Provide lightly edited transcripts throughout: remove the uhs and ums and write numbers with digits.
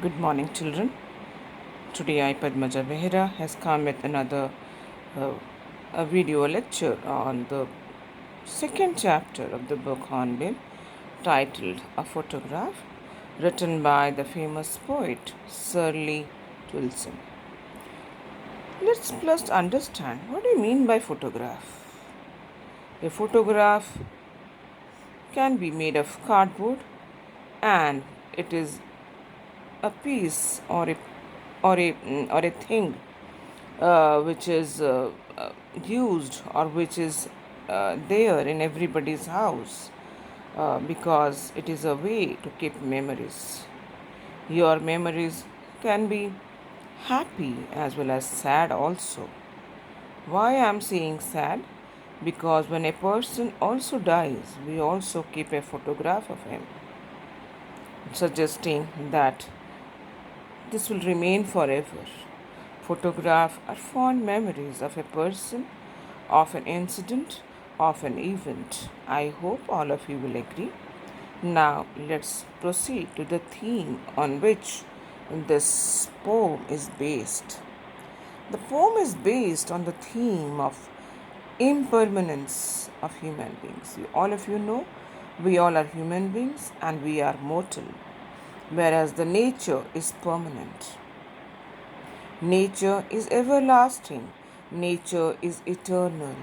Good morning, children. Today, I, Padmaja Behera, has come with another uh, a video lecture on the second chapter of the book Hornbill, titled A Photograph, written by the famous poet Shirley Wilson. Let's first understand what do you mean by photograph. A photograph can be made of cardboard, and it is a piece or a thing which is used or which is there in everybody's house because it is a way to keep memories. Your memories can be happy as well as sad also. Why I am saying sad? Because when a person also dies, we also keep a photograph of him, suggesting that this will remain forever. Photographs are fond memories of a person, of an incident, of an event. I hope all of you will agree. Now let's proceed to the theme on which this poem is based. The poem is based on the theme of impermanence of human beings. All of you know we all are human beings and we are mortal, whereas the nature is permanent. Nature is everlasting. Nature is eternal.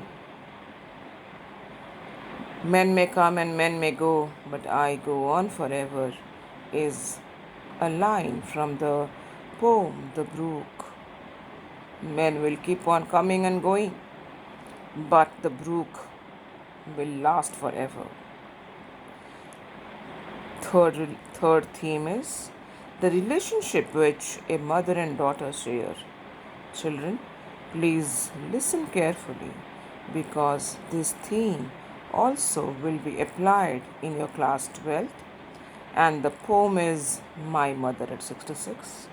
Men may come and men may go, but I go on forever is a line from the poem The Brook. Men will keep on coming and going, but the brook will last forever. Third theme is the relationship which a mother and daughter share. Children, please listen carefully because this theme also will be applied in your class 12th, and the poem is My Mother at 66.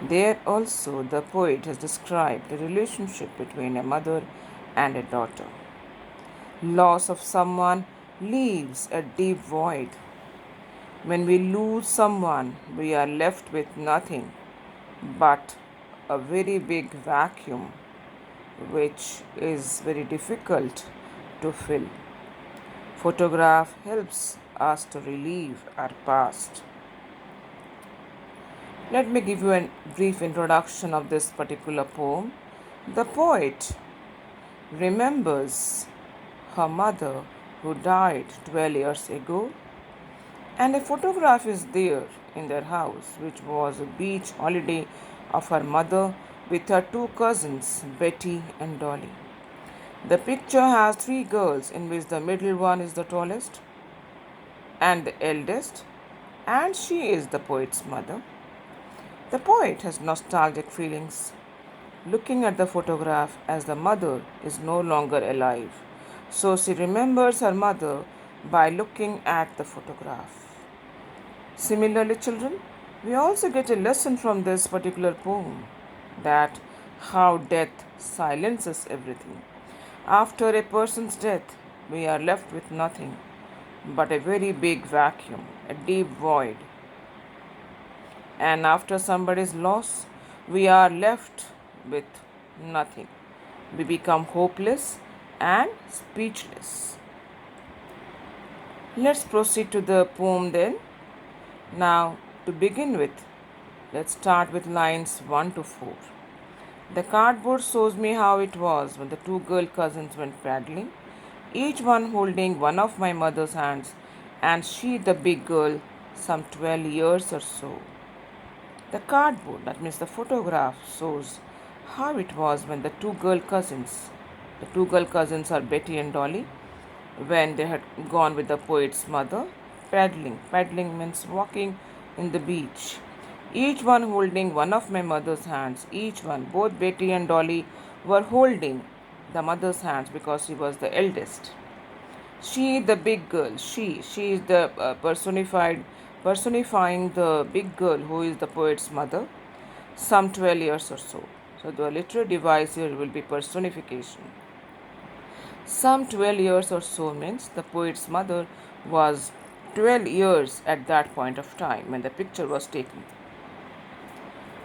There also the poet has described the relationship between a mother and a daughter. Loss of someone leaves a deep void. When we lose someone, we are left with nothing but a very big vacuum, which is very difficult to fill. Photograph helps us to relive our past. Let me give you a brief introduction of this particular poem. The poet remembers her mother who died 12 years ago, and a photograph is there in their house, which was a beach holiday of her mother with her two cousins, Betty and Dolly. The picture has three girls, in which the middle one is the tallest and the eldest, and she is the poet's mother. The poet has nostalgic feelings looking at the photograph as the mother is no longer alive. So she remembers her mother by looking at the photograph. Similarly, children, we also get a lesson from this particular poem that how death silences everything. After a person's death, we are left with nothing but a very big vacuum, a deep void. And after somebody's loss, we are left with nothing. We become hopeless and speechless. Let's proceed to the poem then. Now, to begin with, let's start with lines 1 to 4. The cardboard shows me how it was when the two girl cousins went paddling, each one holding one of my mother's hands, and she, the big girl, some 12 years or so. The cardboard, that means the photograph, shows how it was when the two girl cousins are Betty and Dolly, when they had gone with the poet's mother paddling. Paddling means walking in the beach. Each one holding one of my mother's hands. Each one, both Betty and Dolly, were holding the mother's hands because she was the eldest. She, the big girl, she is the personifying the big girl who is the poet's mother, some 12 years or so. So the literary device here will be personification. Some 12 years or so means the poet's mother was 12 years at that point of time when the picture was taken.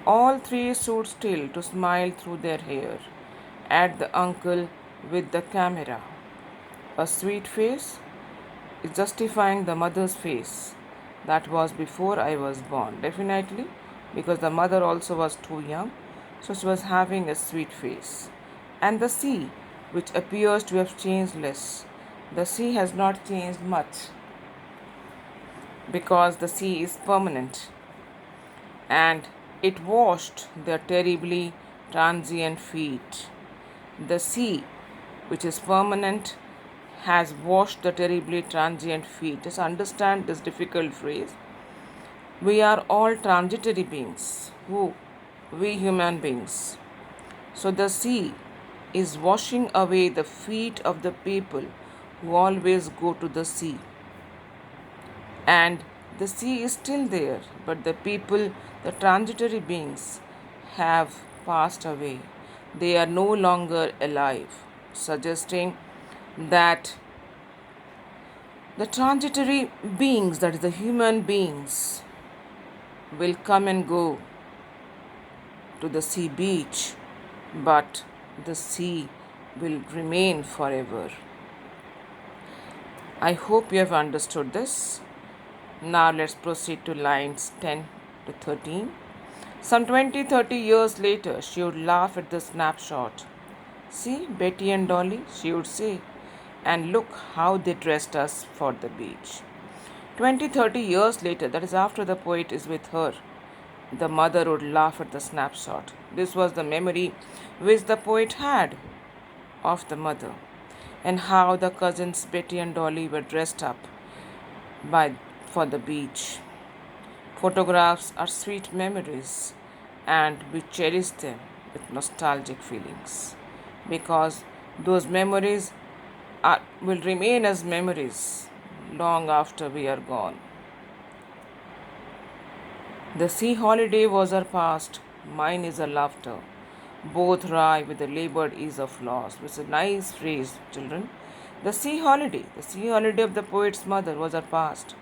All three stood still to smile through their hair at the uncle with the camera. A sweet face is justifying the mother's face. That was before I was born, definitely, because the mother also was too young, so she was having a sweet face. And the sea, which appears to have changed less, the sea has not changed much because the sea is permanent, and it washed their terribly transient feet. The sea, which is permanent, has washed the terribly transient feet. Just understand this difficult phrase. We are all transitory beings. Who? We human beings. So the sea is washing away the feet of the people who always go to the sea. And the sea is still there, but the people, the transitory beings, have passed away. They are no longer alive, suggesting that the transitory beings, that is, the human beings, will come and go to the sea beach, but the sea will remain forever. I hope you have understood this. Now let's proceed to lines 10 to 13. Some 20-30 years later, she would laugh at the snapshot. See, Betty and Dolly, she would say, and look how they dressed us for the beach. 20-30 years later, that is after the poet is with her, the mother would laugh at the snapshot. This was the memory which the poet had of the mother, and how the cousins Betty and Dolly were dressed up for the beach. Photographs are sweet memories, and we cherish them with nostalgic feelings because those memories will remain as memories long after we are gone. The sea holiday was our past, mine is our laughter. Both rye with the labored ease of loss. It's a nice phrase, children. The sea holiday of the poet's mother was our past.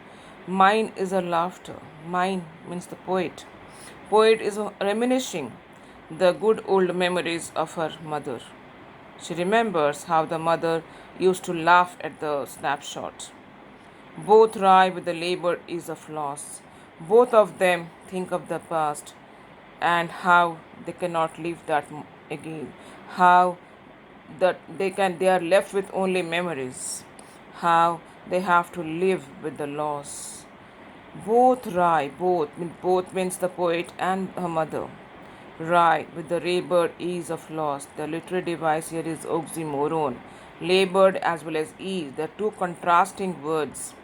Mine is her laughter. Mine means the poet. Poet is reminiscing the good old memories of her mother. She remembers how the mother used to laugh at the snapshot. Both rye with the labored ease of loss. Both of them think of the past and how they cannot live that again. How that they are left with only memories. How they have to live with the loss. Both means the poet and her mother. Rye with the labored ease of loss. The literary device here is oxymoron. Labored as well as ease, the two contrasting words.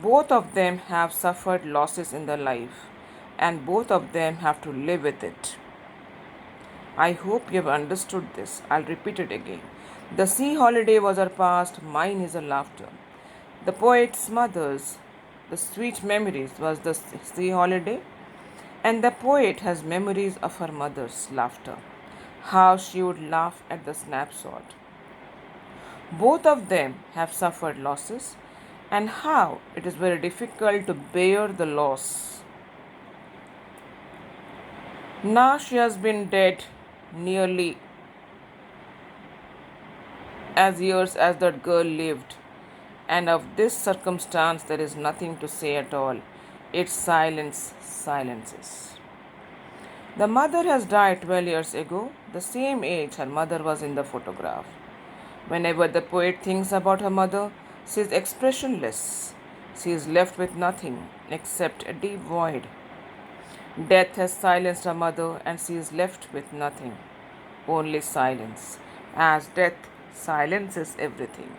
Both of them have suffered losses in their life, and both of them have to live with it. I hope you have understood this. I'll repeat it again. The sea holiday was her past, mine is her laughter. The poet's mother's, the sweet memories was the sea holiday, and the poet has memories of her mother's laughter, how she would laugh at the snapshot. Both of them have suffered losses, and how it is very difficult to bear the loss. Now she has been dead nearly as years as that girl lived, and of this circumstance there is nothing to say at all. Its silence silences. The mother has died 12 years ago, the same age her mother was in the photograph. Whenever the poet thinks about her mother, she is expressionless. She is left with nothing except a deep void. Death has silenced her mother, and she is left with nothing, only silence, as death silences everything.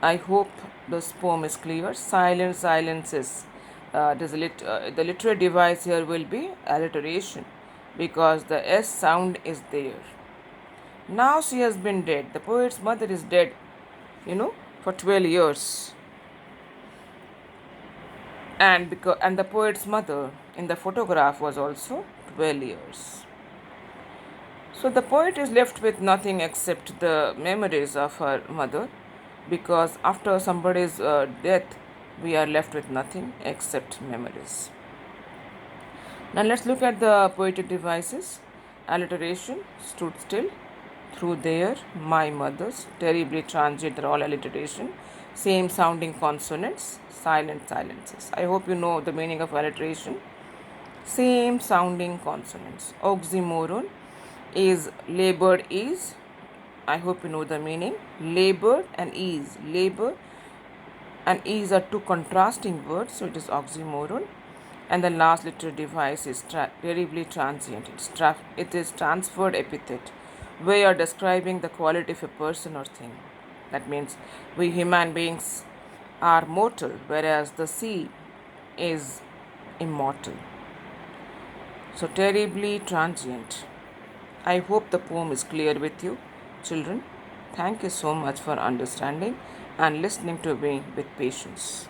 I hope this poem is clear. Silence silences. The literary device here will be alliteration because the S sound is there. Now she has been dead. The poet's mother is dead, for 12 years. And the poet's mother in the photograph was also 12 years. So the poet is left with nothing except the memories of her mother, because after somebody's death, we are left with nothing except memories. Now let's look at the poetic devices. Alliteration, stood still, through there, my mother's, terribly transient, they're all alliteration. Same sounding consonants, silent silences. I hope you know the meaning of alliteration. Same sounding consonants. Oxymoron is labored is. I hope you know the meaning. Labor and ease. Labor and ease are two contrasting words, so it is oxymoron. And the last literary device is terribly transient. It is transferred epithet, where you are describing the quality of a person or thing. That means we human beings are mortal, whereas the sea is immortal. So, terribly transient. I hope the poem is clear with you, children. Thank you so much for understanding and listening to me with patience.